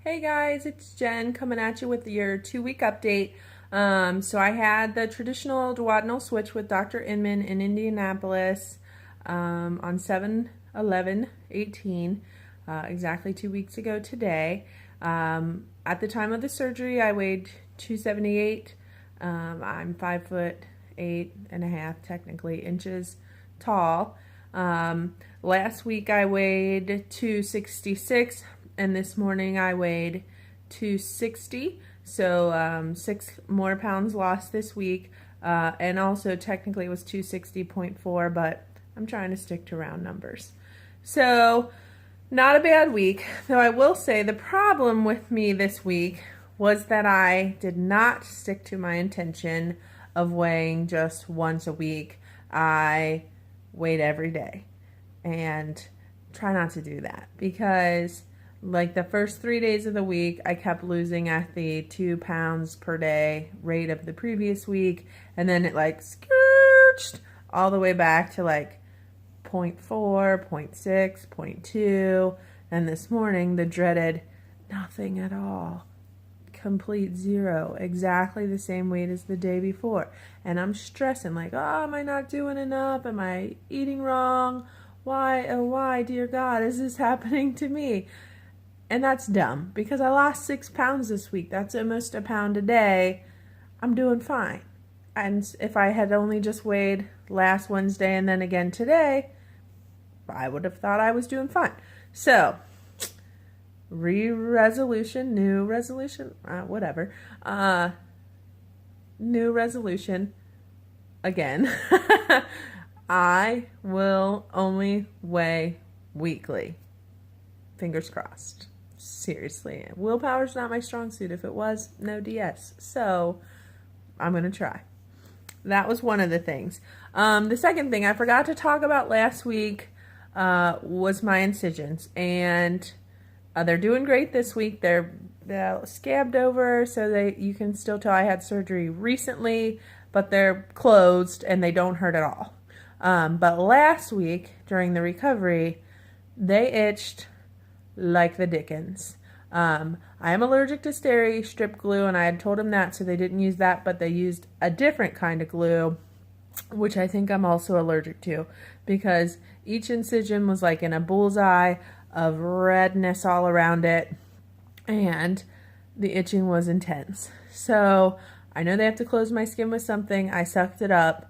Hey guys, it's Jen coming at you with your 2 week update. So I had the traditional duodenal switch with Dr. Inman in Indianapolis on 7/11/18, exactly 2 weeks ago today. At the time of the surgery, I weighed 278. I'm 5'8.5", technically, inches tall. Last week I weighed 266, and this morning I weighed 260. So 6 more pounds lost this week. And also technically it was 260.4, but I'm trying to stick to round numbers. So not a bad week, though I will say the problem with me this week was that I did not stick to my intention of weighing just once a week. I weighed every day, and try not to do that because like the first 3 days of the week I kept losing at the 2 pounds per day rate of the previous week, and then it like scourged all the way back to like 0.4, 0.6, 0.2, and this morning the dreaded nothing at all, complete zero, exactly the same weight as the day before. And I'm stressing like, oh, am I not doing enough? Am I eating wrong? Why, oh why, dear God, is this happening to me? And that's dumb because I lost 6 pounds this week. That's almost a pound a day. I'm doing fine. And if I had only just weighed last Wednesday and then again today, I would have thought I was doing fine. So new resolution, whatever. New resolution again. I will only weigh weekly. Fingers crossed. Seriously. Willpower's not my strong suit. If it was, no DS. So I'm going to try. That was one of the things. The second thing I forgot to talk about last week was my incisions. And they're doing great this week. They're scabbed over so that you can still tell I had surgery recently, but they're closed and they don't hurt at all. But last week during the recovery, they itched like the dickens. I am allergic to steri strip glue, and I had told them that, so they didn't use that, but they used a different kind of glue, which I think I'm also allergic to, because each incision was like in a bullseye of redness all around it, and the itching was intense. So I know they have to close my skin with something. I sucked it up,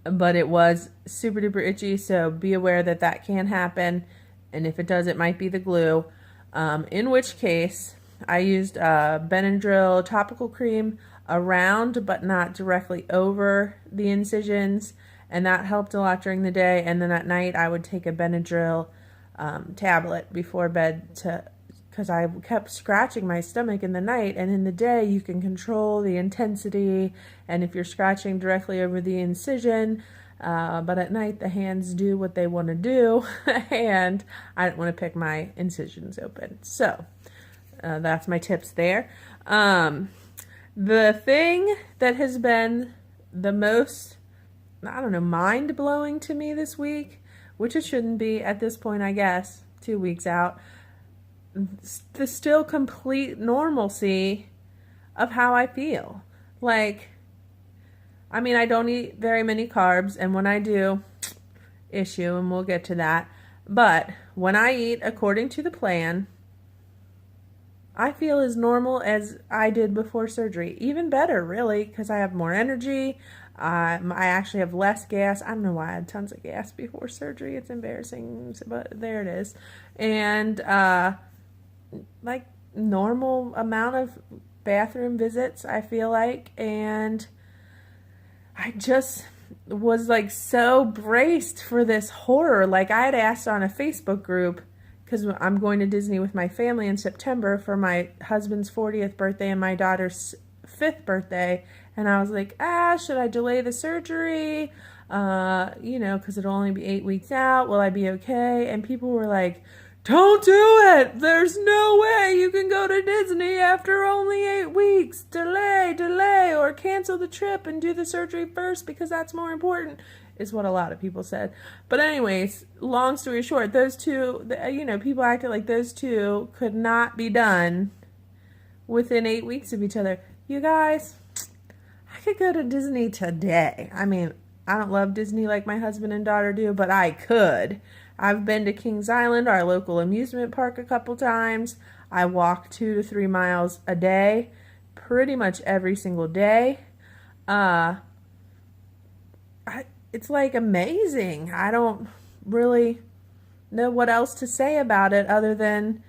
but it was super duper itchy, so be aware that that can happen, and if it does, it might be the glue, in which case I used Benadryl topical cream around but not directly over the incisions, and that helped a lot during the day. And then at night I would take a Benadryl tablet before bed because I kept scratching my stomach in the night, and in the day you can control the intensity, and if you're scratching directly over the incision, but at night the hands do what they want to do, and I didn't want to pick my incisions open. So that's my tips there. The thing that has been the most, I don't know, mind-blowing to me this week, which it shouldn't be at this point, I guess, 2 weeks out, the still complete normalcy of how I feel. Like, I mean, I don't eat very many carbs, and when I do, issue, and we'll get to that. But when I eat according to the plan, I feel as normal as I did before surgery. Even better, really, because I have more energy. I actually have less gas. I don't know why I had tons of gas before surgery. It's embarrassing, but there it is. And like normal amount of bathroom visits, I feel like. And I just was like so braced for this horror. Like I had asked on a Facebook group, because I'm going to Disney with my family in September for my husband's 40th birthday and my daughter's 5th birthday. And I was like, should I delay the surgery? Because it'll only be 8 weeks out. Will I be okay? And people were like, don't do it. There's no way you can go to Disney after only 8 weeks. Delay, or cancel the trip and do the surgery first because that's more important. is what a lot of people said. But anyways, long story short, those two, people acted like those two could not be done within 8 weeks of each other. You guys, I could go to Disney today. I mean, I don't love Disney like my husband and daughter do, but I could. I've been to Kings Island, our local amusement park, a couple times. I walk 2 to 3 miles a day, pretty much every single day. It's like amazing. I don't really know what else to say about it other than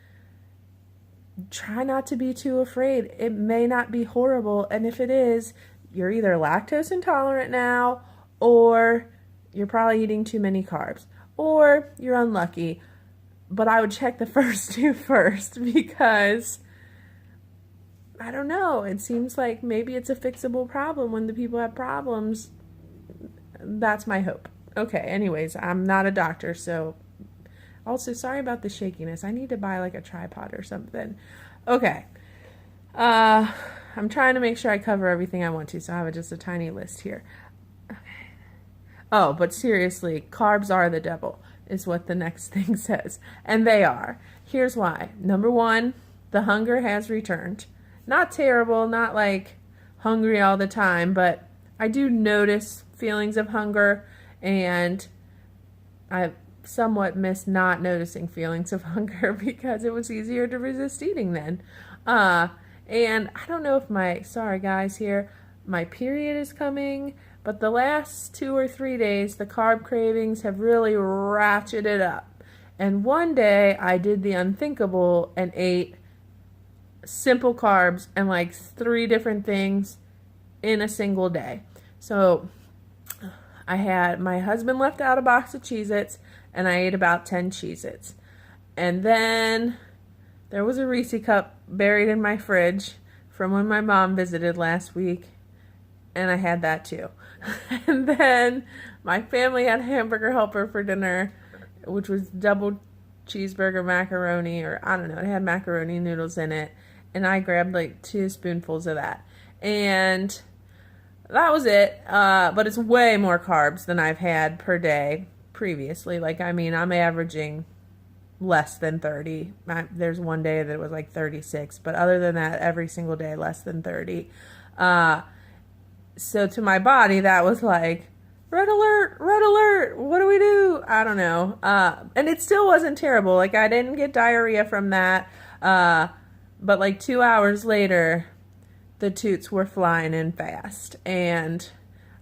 try not to be too afraid. It may not be horrible, and if it is, you're either lactose intolerant now, or you're probably eating too many carbs, or you're unlucky. But I would check the first two first, because I don't know, it seems like maybe it's a fixable problem when the people have problems. That's my hope. Okay, anyways, I'm not a doctor, so also sorry about the shakiness. I need to buy like a tripod or something. Okay. I'm trying to make sure I cover everything I want to, so I have just a tiny list here. Okay. Oh, but seriously, carbs are the devil, is what the next thing says. And they are. Here's why. Number one, the hunger has returned. Not terrible, not like hungry all the time, but I do notice feelings of hunger, and I somewhat miss not noticing feelings of hunger because it was easier to resist eating then. And I don't know if sorry guys here, my period is coming, but the last 2 or 3 days, the carb cravings have really ratcheted up. And one day I did the unthinkable and ate simple carbs and like 3 different things in a single day. So my husband left out a box of Cheez-Its, and I ate about 10 Cheez-Its. And then there was a Reese cup buried in my fridge from when my mom visited last week, and I had that too. And then my family had Hamburger Helper for dinner, which was double cheeseburger macaroni, or I don't know, it had macaroni noodles in it, and I grabbed like 2 spoonfuls of that. And that was it, but it's way more carbs than I've had per day previously. Like, I mean, I'm averaging less than 30. There's one day that it was like 36, but other than that, every single day, less than 30. So to my body, that was like, red alert, what do we do? I don't know. And it still wasn't terrible. Like, I didn't get diarrhea from that, but like 2 hours later, the toots were flying in fast, and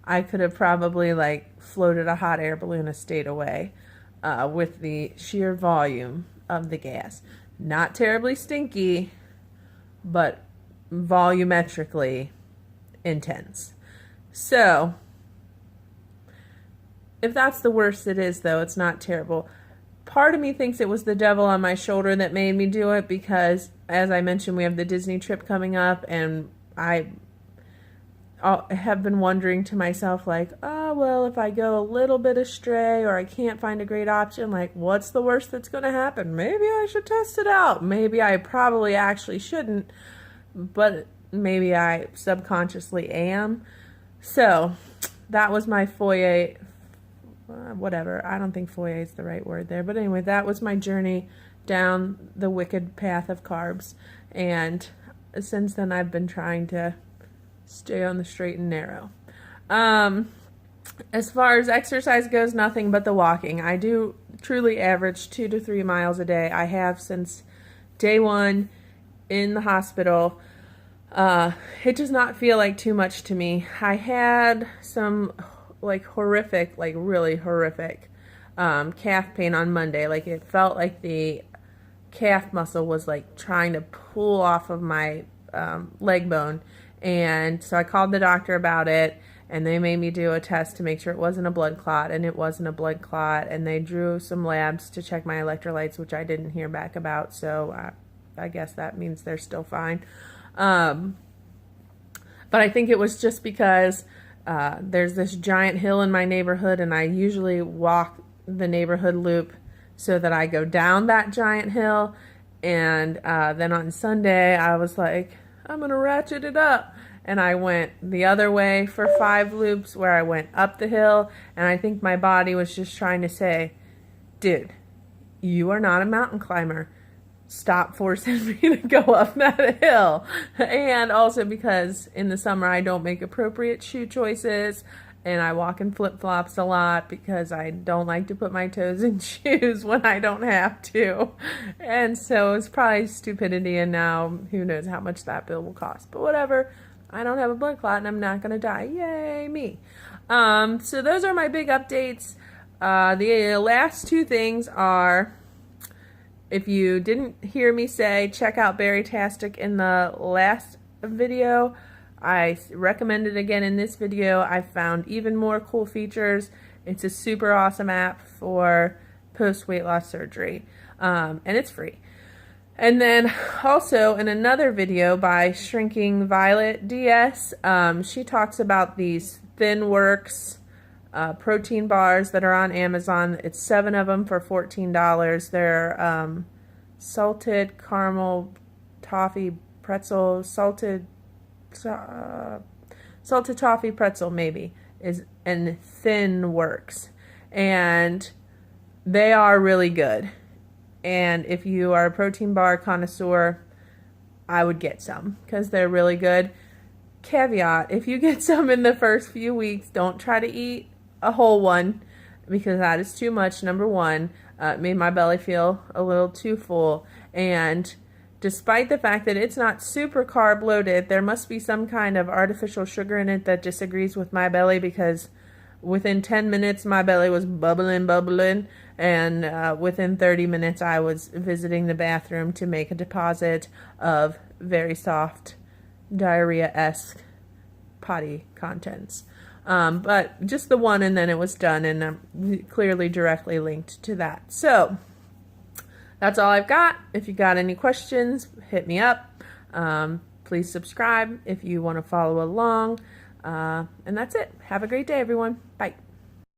I could have probably like floated a hot air balloon a state away with the sheer volume of the gas. Not terribly stinky, but volumetrically intense. So if that's the worst it is, though, it's not terrible. Part of me thinks it was the devil on my shoulder that made me do it, because as I mentioned, we have the Disney trip coming up, and I have been wondering to myself, like, oh, well, if I go a little bit astray or I can't find a great option, like, what's the worst that's going to happen? Maybe I should test it out. Maybe I probably actually shouldn't, but maybe I subconsciously am. So that was my foyer, whatever. I don't think foyer is the right word there. But anyway, that was my journey down the wicked path of carbs. And since then, I've been trying to stay on the straight and narrow. As far as exercise goes, nothing but the walking. I do truly average 2 to 3 miles a day. I have since day one in the hospital. It does not feel like too much to me. I had some like horrific, like really horrific calf pain on Monday. Like, it felt like the calf muscle was like trying to pull off of my leg bone. And so I called the doctor about it, and they made me do a test to make sure it wasn't a blood clot, and it wasn't a blood clot. And they drew some labs to check my electrolytes, which I didn't hear back about. So I guess that means they're still fine. But I think it was just because there's this giant hill in my neighborhood, and I usually walk the neighborhood loop so that I go down that giant hill. And then on Sunday, I was like, I'm going to ratchet it up. and I went the other way for 5 loops where I went up the hill, and I think my body was just trying to say, dude, you are not a mountain climber. Stop forcing me to go up that hill. And also because in the summer I don't make appropriate shoe choices, and I walk in flip-flops a lot because I don't like to put my toes in shoes when I don't have to. And so it's probably stupidity, and now who knows how much that bill will cost. But whatever, I don't have a blood clot and I'm not going to die. Yay, me. So those are my big updates. The last 2 things are, if you didn't hear me say, check out Berrytastic in the last video. I recommend it again in this video. I found even more cool features. It's a super awesome app for post-weight loss surgery, and it's free. And then also in another video by Shrinking Violet DS, she talks about these ThinWorks protein bars that are on Amazon. It's 7 of them for $14. They're salted caramel toffee pretzel, salted toffee pretzel maybe, and ThinWorks, and they are really good. And if you are a protein bar connoisseur, I would get some because they're really good. Caveat, if you get some in the first few weeks, don't try to eat a whole one because that is too much. Number one, it made my belly feel a little too full, and despite the fact that it's not super carb loaded, there must be some kind of artificial sugar in it that disagrees with my belly, because within 10 minutes my belly was bubbling, and within 30 minutes I was visiting the bathroom to make a deposit of very soft diarrhea-esque potty contents. But just the one, and then it was done, and clearly directly linked to that. So that's all I've got. If you got any questions, hit me up. Please subscribe if you want to follow along. And that's it. Have a great day, everyone. Bye.